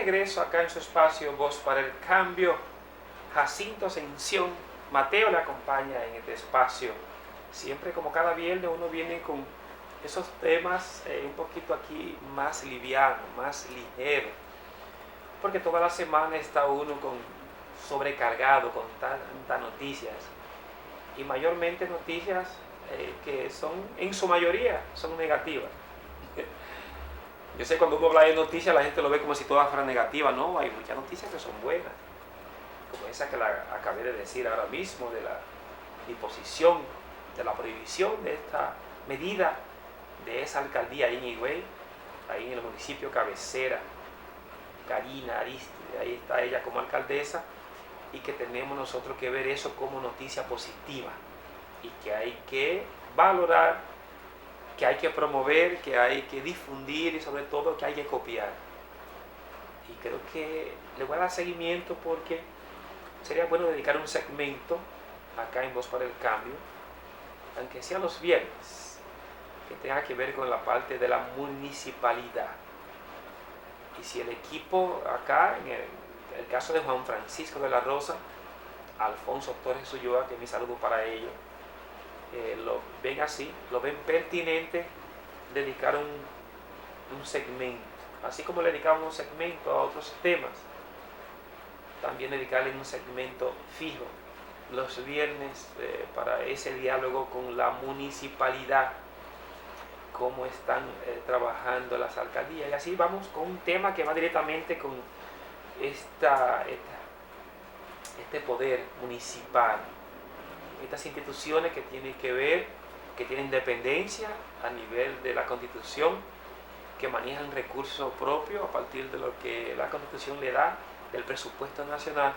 regreso acá en su espacio Voz para el Cambio. Jacinto Ascensión, Mateo le acompaña en este espacio. Siempre como cada viernes uno viene con esos temas un poquito aquí más liviano, más ligero. Porque toda la semana está uno sobrecargado con tantas noticias. Y mayormente noticias que son, en su mayoría, son negativas. Yo sé cuando uno habla de noticias la gente lo ve como si todas fueran negativas. No, hay muchas noticias que son buenas. Como esa que acabé de decir ahora mismo, de la disposición, de la prohibición de esta medida de esa alcaldía ahí en Higüey, ahí en el municipio cabecera, Karina Aristide, ahí está ella como alcaldesa, y que tenemos nosotros que ver eso como noticia positiva, y que hay que valorar, que hay que promover, que hay que difundir y sobre todo que hay que copiar. Y creo que le voy a dar seguimiento porque sería bueno dedicar un segmento acá en Voz para el Cambio, aunque sea los viernes, que tenga que ver con la parte de la municipalidad. Y si el equipo acá, en el caso de Juan Francisco de la Rosa, Alfonso Torres Ulloa, que es mi saludo para ellos, lo ven así, lo ven pertinente dedicar un segmento, así como le dedicamos un segmento a otros temas, también dedicarle un segmento fijo los viernes para ese diálogo con la municipalidad, cómo están trabajando las alcaldías. Y así vamos con un tema que va directamente con este poder municipal, estas instituciones que tienen que ver, que tienen independencia a nivel de la Constitución, que manejan recursos propios a partir de lo que la Constitución le da, del presupuesto nacional,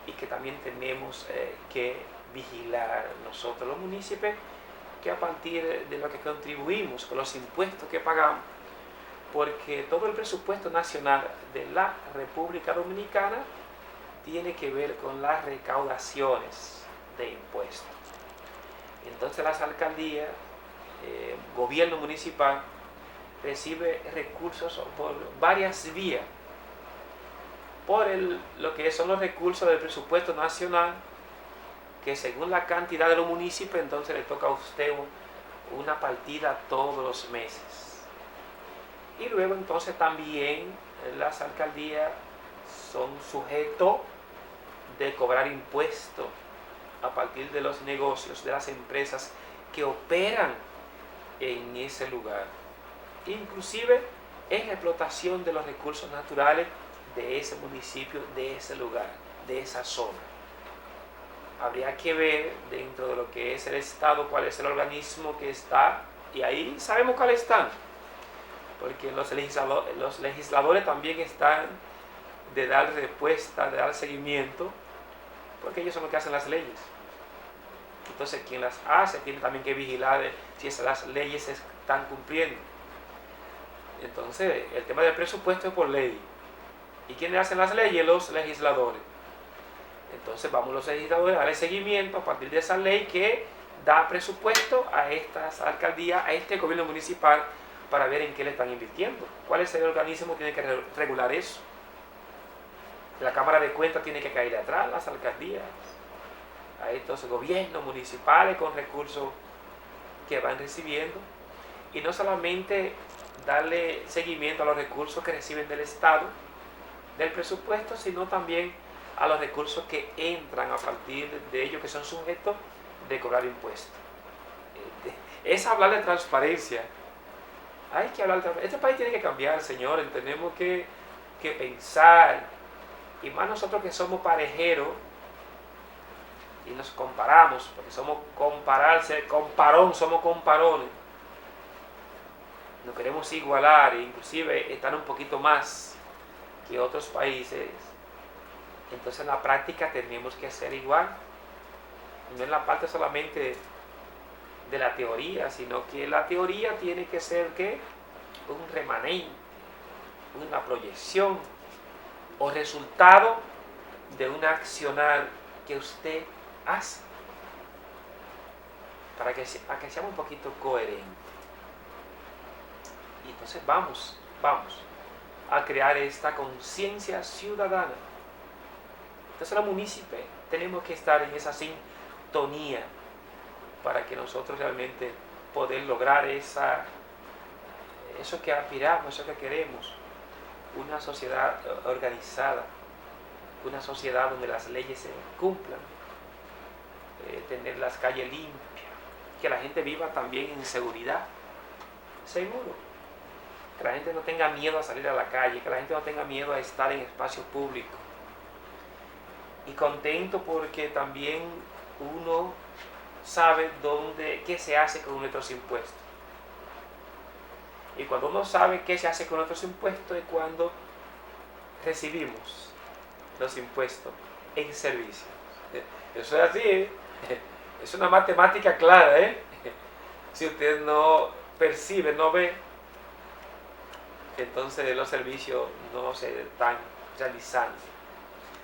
y que también tenemos que vigilar nosotros los municipios, que a partir de lo que contribuimos, con los impuestos que pagamos, porque todo el presupuesto nacional de la República Dominicana tiene que ver con las recaudaciones de impuestos. Entonces las alcaldías, gobierno municipal, recibe recursos por varias vías, por lo que son los recursos del presupuesto nacional, que según la cantidad de los municipios, entonces le toca a usted una partida todos los meses. Y luego entonces también las alcaldías son sujetos de cobrar impuestos a partir de los negocios, de las empresas que operan en ese lugar. Inclusive en la explotación de los recursos naturales de ese municipio, de ese lugar, de esa zona. Habría que ver dentro de lo que es el Estado cuál es el organismo que está, y ahí sabemos cuáles están, porque los legisladores también están de dar respuesta, de dar seguimiento, porque ellos son los que hacen las leyes. Entonces quien las hace tiene también que vigilar si esas leyes se están cumpliendo. Entonces el tema del presupuesto es por ley. ¿Y quiénes hacen las leyes? Los legisladores. Entonces vamos los legisladores a darle seguimiento a partir de esa ley que da presupuesto a estas alcaldías, a este gobierno municipal, para ver en qué le están invirtiendo. ¿Cuál es el organismo que tiene que regular eso? La Cámara de Cuentas tiene que caer atrás, las alcaldías, a estos gobiernos municipales con recursos que van recibiendo, y no solamente darle seguimiento a los recursos que reciben del Estado, del presupuesto, sino también a los recursos que entran a partir de ellos, que son sujetos de cobrar impuestos. Es hablar de transparencia. Hay que hablar de transparencia. Este país tiene que cambiar, señores. Tenemos que pensar, y más nosotros que somos parejeros y nos comparamos, porque somos somos comparones. Nos queremos igualar e inclusive estar un poquito más que otros países. Entonces en la práctica tenemos que hacer igual, no en la parte solamente de la teoría, sino que la teoría tiene que ser ¿qué? Un remanente, una proyección o resultado de un accionar que usted hace, para que seamos un poquito coherentes. Y entonces vamos. a crear esta conciencia ciudadana. Entonces los municipios tenemos que estar en esa sintonía para que nosotros realmente poder lograr eso que aspiramos, eso que queremos, una sociedad organizada, una sociedad donde las leyes se cumplan, tener las calles limpias, que la gente viva también en seguridad, seguro, que la gente no tenga miedo a salir a la calle, que la gente no tenga miedo a estar en espacio público. Y contento porque también uno sabe qué se hace con nuestros impuestos. Y cuando uno sabe qué se hace con nuestros impuestos es cuando recibimos los impuestos en servicio. Eso es así, ¿eh? Es una matemática clara, ¿eh? Si usted no percibe, no ve, entonces los servicios no se están realizando.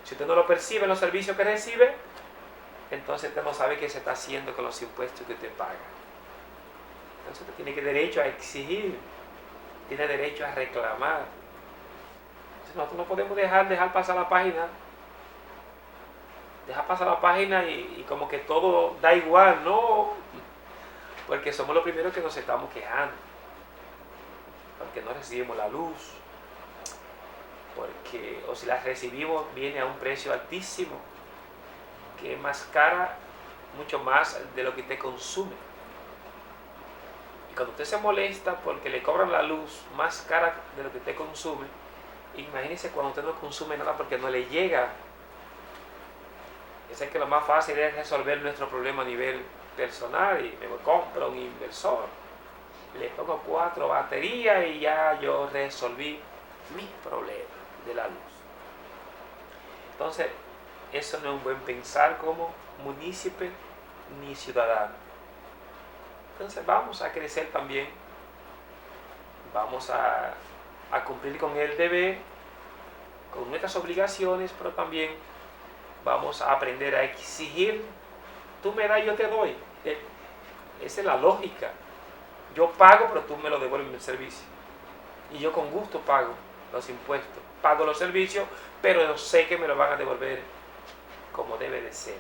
Si usted no lo percibe en los servicios que recibe, entonces usted no sabe qué se está haciendo con los impuestos que usted paga. Entonces usted tiene derecho a exigir, tiene derecho a reclamar. Entonces nosotros no podemos dejar pasar la página, dejar pasar la página y como que todo da igual, no, porque somos los primeros que nos estamos quejando, porque no recibimos la luz, porque o si la recibimos viene a un precio altísimo, que es más cara, mucho más de lo que usted consume. Y cuando usted se molesta porque le cobran la luz más cara de lo que usted consume, imagínese cuando usted no consume nada porque no le llega. Es que lo más fácil es resolver nuestro problema a nivel personal y me compro un inversor, le pongo 4 baterías y ya yo resolví mi problema de la luz. Entonces, eso no es un buen pensar como munícipe ni ciudadano. Entonces vamos a crecer también, vamos a cumplir con el deber, con nuestras obligaciones, pero también vamos a aprender a exigir. Tú me das, yo te doy. Esa es la lógica. Yo pago, pero tú me lo devuelves en el servicio. Y yo con gusto pago los impuestos, pago los servicios, pero yo sé que me lo van a devolver como debe de ser.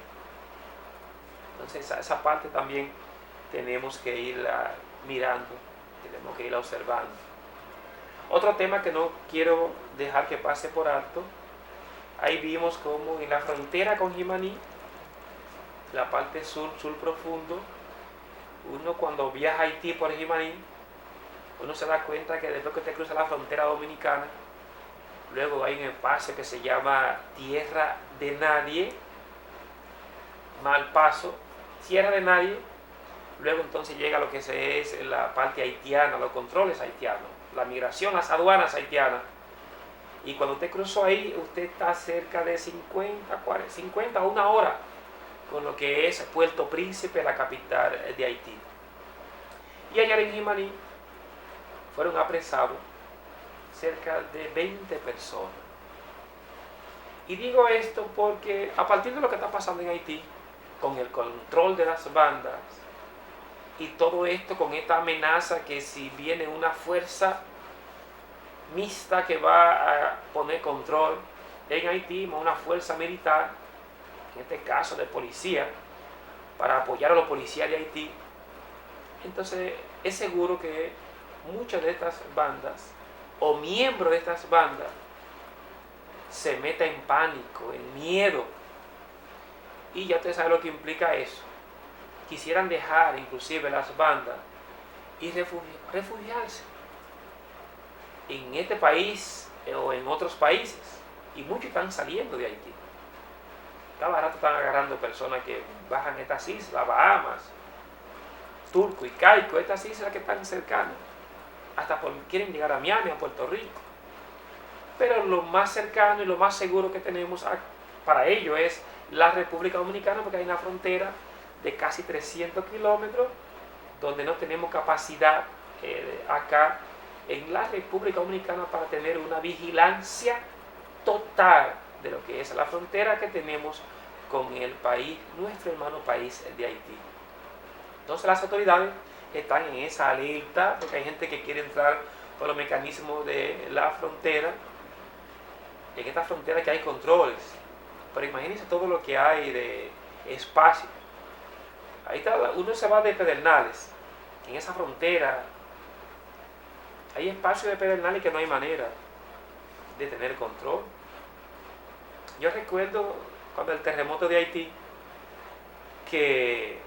Entonces esa parte también tenemos que irla mirando, tenemos que irla observando. Otro tema que no quiero dejar que pase por alto, ahí vimos como en la frontera con Jimaní, la parte sur profundo, uno cuando viaja a Haití por Jimaní, uno se da cuenta que después que usted cruza la frontera dominicana, luego hay un espacio que se llama Tierra de Nadie, mal paso, Tierra de Nadie, luego entonces llega lo que es la parte haitiana, los controles haitianos, la migración, las aduanas haitianas. Y cuando usted cruzó ahí, usted está cerca de 50 a una hora con lo que es Puerto Príncipe, la capital de Haití. Y allá en Jimaní fueron apresados cerca de 20 personas. Y digo esto porque a partir de lo que está pasando en Haití, con el control de las bandas, y todo esto con esta amenaza que si viene una fuerza mixta que va a poner control en Haití, una fuerza militar, en este caso de policía, para apoyar a los policías de Haití, entonces es seguro que muchas de estas bandas o miembros de estas bandas se meta en pánico, en miedo, y ya usted sabe lo que implica eso. Quisieran dejar inclusive las bandas y refugiarse en este país o en otros países, y muchos están saliendo de Haití. Cada rato están agarrando personas que bajan estas islas, Bahamas, Turco y Caico, estas islas que están cercanas, hasta quieren llegar a Miami, a Puerto Rico. Pero lo más cercano y lo más seguro que tenemos para ello es la República Dominicana, porque hay una frontera de casi 300 kilómetros, donde no tenemos capacidad acá en la República Dominicana para tener una vigilancia total de lo que es la frontera que tenemos con el país, nuestro hermano país de Haití. Entonces las autoridades están en esa alerta, porque hay gente que quiere entrar por los mecanismos de la frontera. En esta frontera que hay controles, pero imagínense todo lo que hay de espacio. Ahí está, uno se va de Pedernales, en esa frontera hay espacio de Pedernales que no hay manera de tener control. Yo recuerdo cuando el terremoto de Haití, que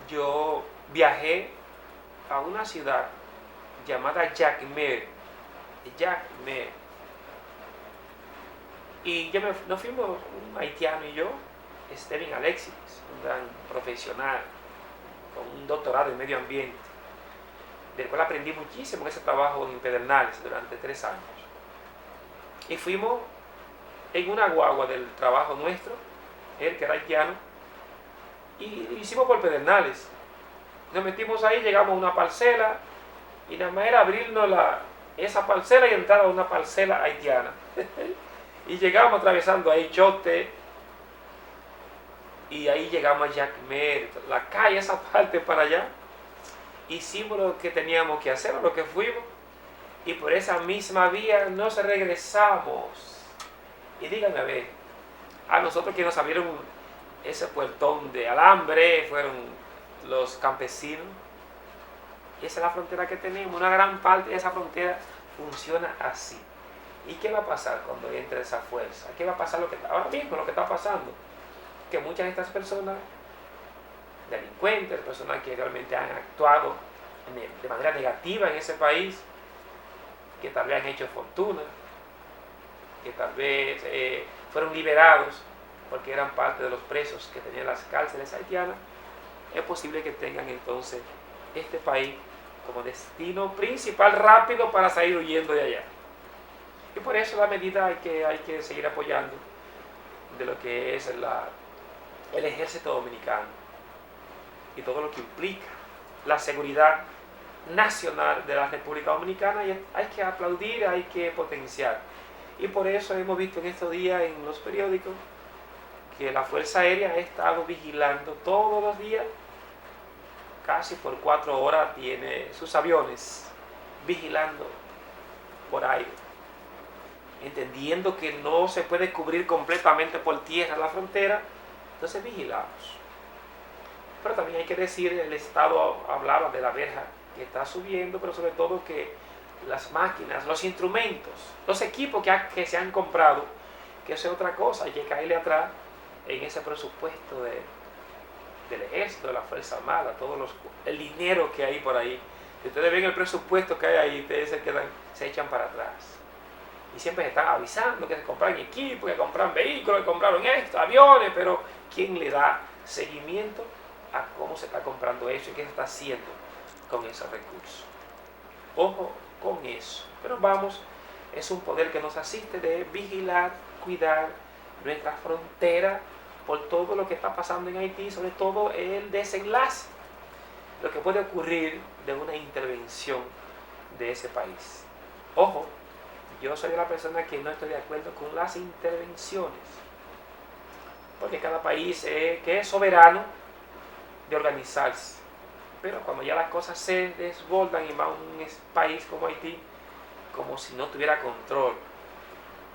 yo viajé a una ciudad llamada Jacmel, y nos fuimos, un haitiano y yo, Steven Alexis, un gran profesional con un doctorado en medio ambiente, del cual aprendí muchísimo en ese trabajo en Pedernales durante 3 años. Y fuimos en una guagua del trabajo nuestro, él que era haitiano, y lo hicimos por Pedernales. Nos metimos ahí, llegamos a una parcela, y nada más era abrirnos esa parcela y entrar a una parcela haitiana. Y llegamos atravesando ahí Chote, y ahí llegamos a Jacmel, la calle, esa parte para allá. Hicimos lo que teníamos que hacer, lo que fuimos, y por esa misma vía nos regresamos. Y díganme a ver, a nosotros que nos abrieron ese puertón de alambre fueron los campesinos. Esa es la frontera que tenemos, una gran parte de esa frontera funciona así. ¿Y qué va a pasar cuando entre esa fuerza? ¿Qué va a pasar ahora mismo, lo que está pasando? Que muchas de estas personas, delincuentes, personas que realmente han actuado de manera negativa en ese país, que tal vez han hecho fortuna, que tal vez fueron liberados porque eran parte de los presos que tenían las cárceles haitianas, es posible que tengan entonces este país como destino principal rápido para salir huyendo de allá. Y por eso la medida hay que seguir apoyando de lo que es el ejército dominicano y todo lo que implica la seguridad nacional de la República Dominicana, y hay que aplaudir, hay que potenciar. Y por eso hemos visto en estos días en los periódicos que la Fuerza Aérea ha estado vigilando todos los días, casi por 4 horas tiene sus aviones vigilando por aire, entendiendo que no se puede cubrir completamente por tierra la frontera, entonces vigilamos. Pero también hay que decir, el Estado hablaba de la verja que está subiendo, pero sobre todo que las máquinas, los instrumentos, los equipos que se han comprado, que eso es otra cosa, hay que caerle atrás en ese presupuesto del ejército, de la Fuerza Armada, el dinero que hay por ahí. Si ustedes ven el presupuesto que hay ahí, ustedes se echan para atrás. Y siempre se están avisando que se compran equipos, que compran vehículos, que compraron esto, aviones, pero ¿quién le da seguimiento a cómo se está comprando eso y qué se está haciendo con esos recursos? Ojo con eso. Pero vamos, es un poder que nos asiste de vigilar, cuidar nuestra frontera por todo lo que está pasando en Haití, sobre todo el desenlace, lo que puede ocurrir de una intervención de ese país. Ojo, yo soy la persona que no estoy de acuerdo con las intervenciones, porque cada país que es soberano de organizarse, pero cuando ya las cosas se desbordan y va a un país como Haití, como si no tuviera control.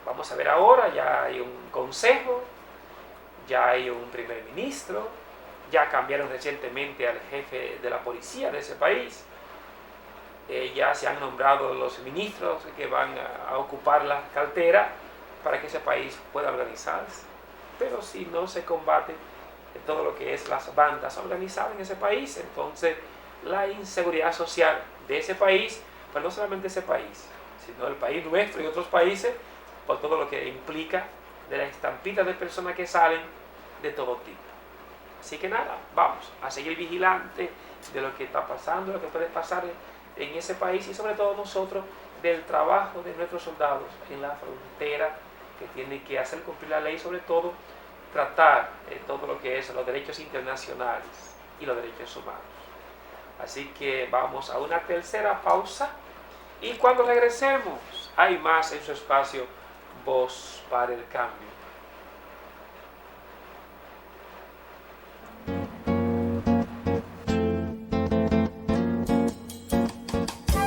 Vamos a ver ahora, ya hay un consejo, ya hay un primer ministro, ya cambiaron recientemente al jefe de la policía de ese país, ya se han nombrado los ministros que van a ocupar la cartera para que ese país pueda organizarse. Pero si no se combate todo lo que es las bandas organizadas en ese país, entonces la inseguridad social de ese país, pero no solamente ese país, sino el país nuestro y otros países, por todo lo que implica de la estampita de personas que salen de todo tipo. Así que nada, vamos a seguir vigilantes de lo que está pasando, lo que puede pasar en ese país, y sobre todo nosotros del trabajo de nuestros soldados en la frontera, que tienen que hacer cumplir la ley, sobre todo tratar todo lo que es los derechos internacionales y los derechos humanos. Así que vamos a una tercera pausa, y cuando regresemos hay más en su espacio Voz para el Cambio.